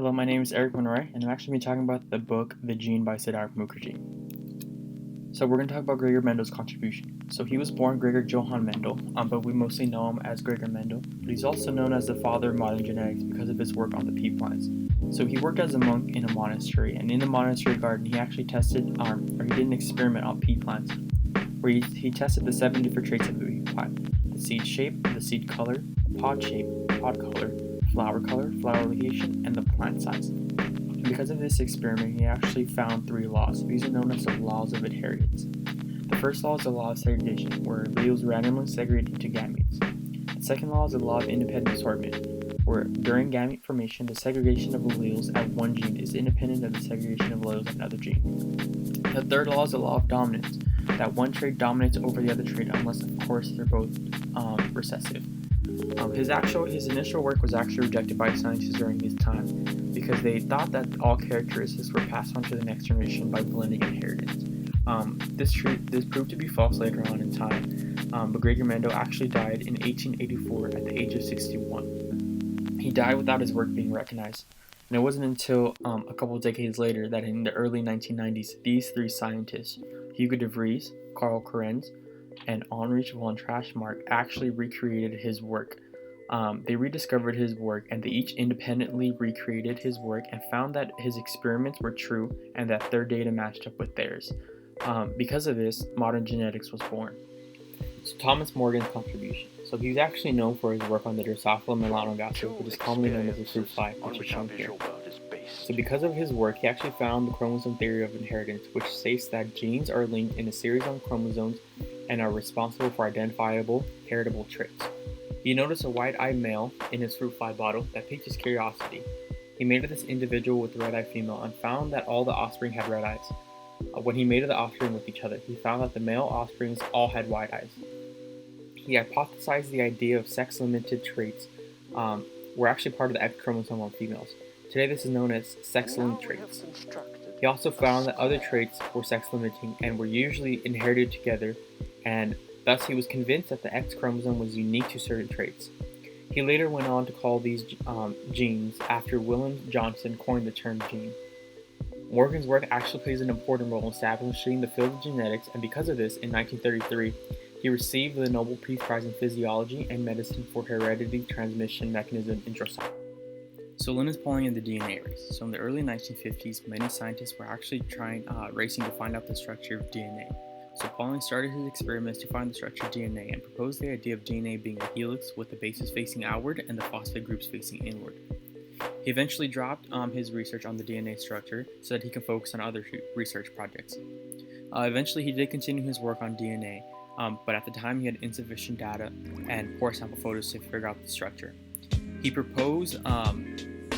Hello, my name is Eric Monroy, and I'm actually going to be talking about the book The Gene by Siddharth Mukherjee. So we're going to talk about Gregor Mendel's contribution. So he was born Gregor Johann Mendel, but we mostly know him as Gregor Mendel. But he's also known as the father of modern genetics because of his work on the pea plants. So he worked as a monk in a monastery, and in the monastery garden, he actually he did an experiment on pea plants, where he tested the 7 different traits of the pea plant: the seed shape, the seed color, the pod shape, pod color, flower location, and the plant size. And because of this experiment, he actually found 3 laws. These are known as the laws of inheritance. The first law is the law of segregation, where alleles randomly segregate into gametes. The second law is the law of independent assortment, where during gamete formation, the segregation of alleles at one gene is independent of the segregation of alleles at another gene. The third law is the law of dominance, that one trait dominates over the other trait unless, of course, they're both recessive. His initial work was actually rejected by scientists during his time because they thought that all characteristics were passed on to the next generation by blending inheritance. This proved to be false later on in time, but Gregor Mendel actually died in 1884 at the age of 61. He died without his work being recognized, and it wasn't until a couple of decades later that in the early 1990s, these 3 scientists, Hugo de Vries, Carl Correns, and Heinrich von Trashmark, actually recreated his work. They rediscovered his work, and they each independently recreated his work and found that his experiments were true and that their data matched up with theirs. Because of this, modern genetics was born. So Thomas Morgan's contribution. So he was actually known for his work on the Drosophila melanogaster, which is commonly known as the fruit fly, which is shown here. So because of his work, he actually found the chromosome theory of inheritance, which states that genes are linked in a series of chromosomes and are responsible for identifiable, heritable traits. He noticed a white-eyed male in his fruit fly bottle that piqued his curiosity. He mated this individual with the red-eyed female and found that all the offspring had red eyes. When he mated the offspring with each other, he found that the male offsprings all had white eyes. He hypothesized the idea of sex-limited traits were actually part of the X chromosome on females. Today this is known as sex-linked traits. He also found that other traits were sex-limiting and were usually inherited together, and thus he was convinced that the X chromosome was unique to certain traits. He later went on to call these genes after William Johnson coined the term gene. Morgan's work actually plays an important role in establishing the field of genetics, and because of this, in 1933, he received the Nobel Peace Prize in Physiology and Medicine for heredity transmission mechanism in Drosophila. So Linus Pauling and the DNA race. So in the early 1950s, many scientists were actually racing to find out the structure of DNA. So Pauling started his experiments to find the structure of DNA and proposed the idea of DNA being a helix with the bases facing outward and the phosphate groups facing inward. He eventually dropped his research on the DNA structure so that he can focus on other research projects. Eventually, he did continue his work on DNA, but at the time he had insufficient data and poor sample photos to figure out the structure. He proposed,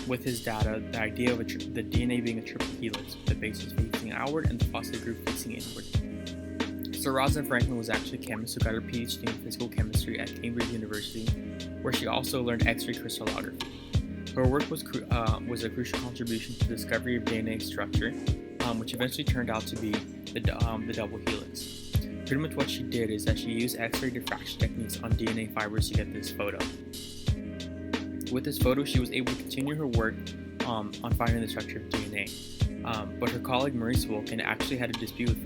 with his data, the idea of the DNA being a triple helix with the bases facing outward and the phosphate group facing inward. So Rosalind Franklin was actually a chemist who got her PhD in physical chemistry at Cambridge University, where she also learned X-ray crystallography. Her work was a crucial contribution to the discovery of DNA structure, which eventually turned out to be the double helix. Pretty much what she did is that she used X-ray diffraction techniques on DNA fibers to get this photo. With this photo, she was able to continue her work on finding the structure of DNA. But her colleague Maurice Wilkins actually had a dispute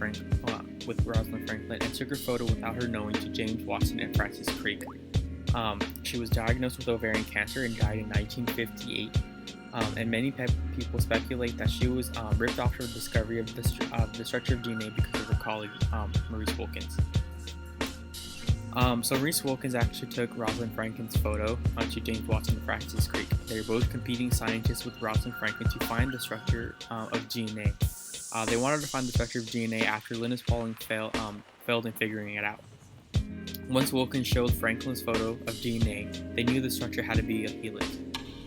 with Rosalind Franklin and took her photo without her knowing to James Watson and Francis Crick. She was diagnosed with ovarian cancer and died in 1958. And many people speculate that she was ripped off her discovery of the structure of DNA because of her colleague Maurice Wilkins. So Maurice Wilkins actually took Rosalind Franklin's photo to James Watson and Francis Crick. They were both competing scientists with Rosalind Franklin to find the structure of DNA. They wanted to find the structure of DNA after Linus Pauling failed in figuring it out. Once Wilkins showed Franklin's photo of DNA, they knew the structure had to be a helix.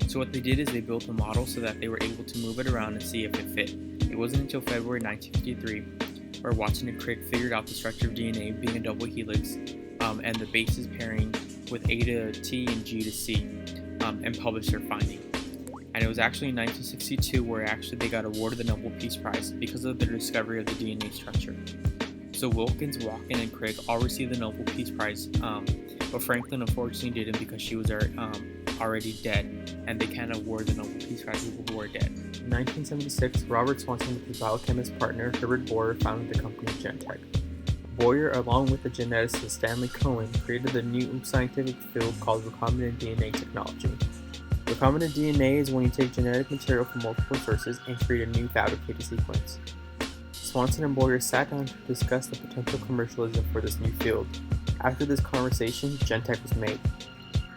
So what they did is they built a model so that they were able to move it around and see if it fit. It wasn't until February 1953 where Watson and Crick figured out the structure of DNA being a double helix and the bases pairing with A to T and G to C, and published their finding. And it was actually in 1962 where they got awarded the Nobel Peace Prize because of their discovery of the DNA structure. So Wilkins, Walken, and Crick all received the Nobel Peace Prize, but Franklin unfortunately didn't because she was already dead, and they can't award the Nobel Peace Prize to people who are dead. In 1976, Robert Swanson with his biochemist partner Herbert Boyer founded the company Genentech. Boyer, along with the geneticist Stanley Cohen, created the new scientific field called recombinant DNA technology. Recombinant DNA is when you take genetic material from multiple sources and create a new fabricated sequence. Swanson and Boyer sat down to discuss the potential commercialism for this new field. After this conversation, Genentech was made.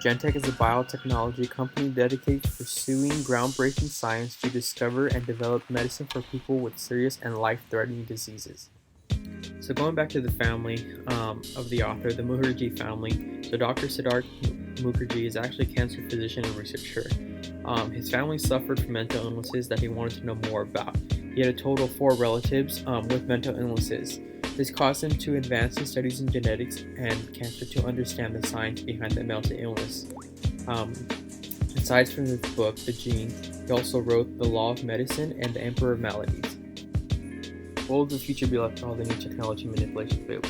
Genentech is a biotechnology company dedicated to pursuing groundbreaking science to discover and develop medicine for people with serious and life-threatening diseases. So going back to the family of the author, the Mukherjee family, so Dr. Siddharth Mukherjee is actually a cancer physician and researcher. His family suffered from mental illnesses that he wanted to know more about. He had a total of 4 relatives with mental illnesses. This caused him to advance his studies in genetics and cancer to understand the science behind the mental illness. Aside from his book, The Gene, he also wrote The Law of Medicine and The Emperor of Maladies. What will the future be like for all the new technology manipulation field?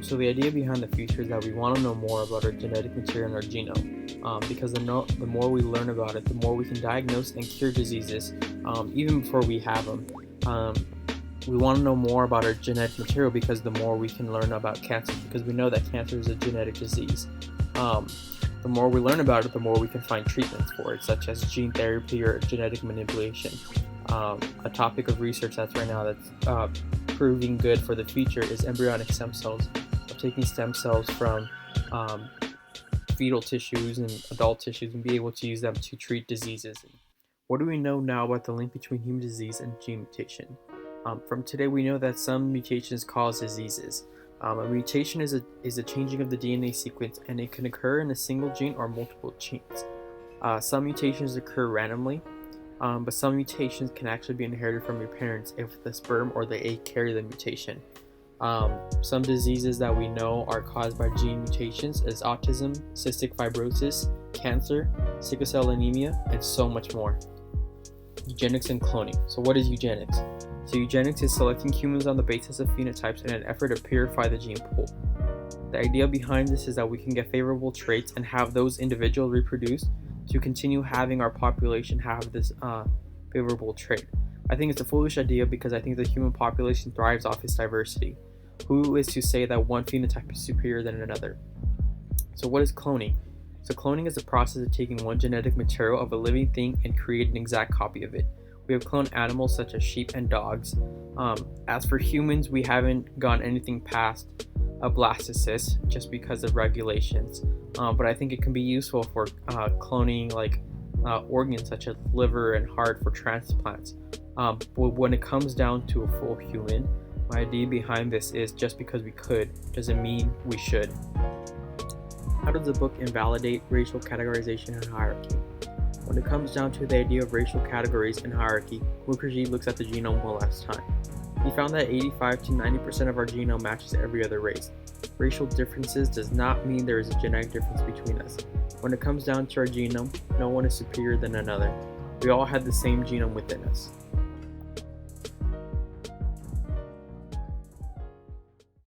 So the idea behind the future is that we want to know more about our genetic material and our genome, because the more we learn about it, the more we can diagnose and cure diseases, even before we have them. We want to know more about our genetic material because the more we can learn about cancer, because we know that cancer is a genetic disease. The more we learn about it, the more we can find treatments for it, such as gene therapy or genetic manipulation. A topic of research that's right now that's proving good for the future is embryonic stem cells, taking stem cells from fetal tissues and adult tissues and be able to use them to treat diseases. What do we know now about the link between human disease and gene mutation? From today, we know that some mutations cause diseases. A mutation is a changing of the DNA sequence, and it can occur in a single gene or multiple genes. Some mutations occur randomly, but some mutations can actually be inherited from your parents if the sperm or the egg carry the mutation. Some diseases that we know are caused by gene mutations is autism, cystic fibrosis, cancer, sickle cell anemia, and so much more. Eugenics and cloning. So what is eugenics? So eugenics is selecting humans on the basis of phenotypes in an effort to purify the gene pool. The idea behind this is that we can get favorable traits and have those individuals reproduce to continue having our population have this favorable trait. I think it's a foolish idea because I think the human population thrives off its diversity. Who is to say that one phenotype is superior than another? So what is cloning? So cloning is the process of taking one genetic material of a living thing and create an exact copy of it. We have cloned animals such as sheep and dogs. As for humans, we haven't gone anything past a blastocyst just because of regulations. But I think it can be useful for cloning organs such as liver and heart for transplants. But when it comes down to a full human, my idea behind this is just because we could doesn't mean we should. How does the book invalidate racial categorization and hierarchy? When it comes down to the idea of racial categories and hierarchy, Mukherjee looks at the genome one last time. He found that 85 to 90% of our genome matches every other race. Racial differences does not mean there is a genetic difference between us. When it comes down to our genome, no one is superior than another. We all have the same genome within us.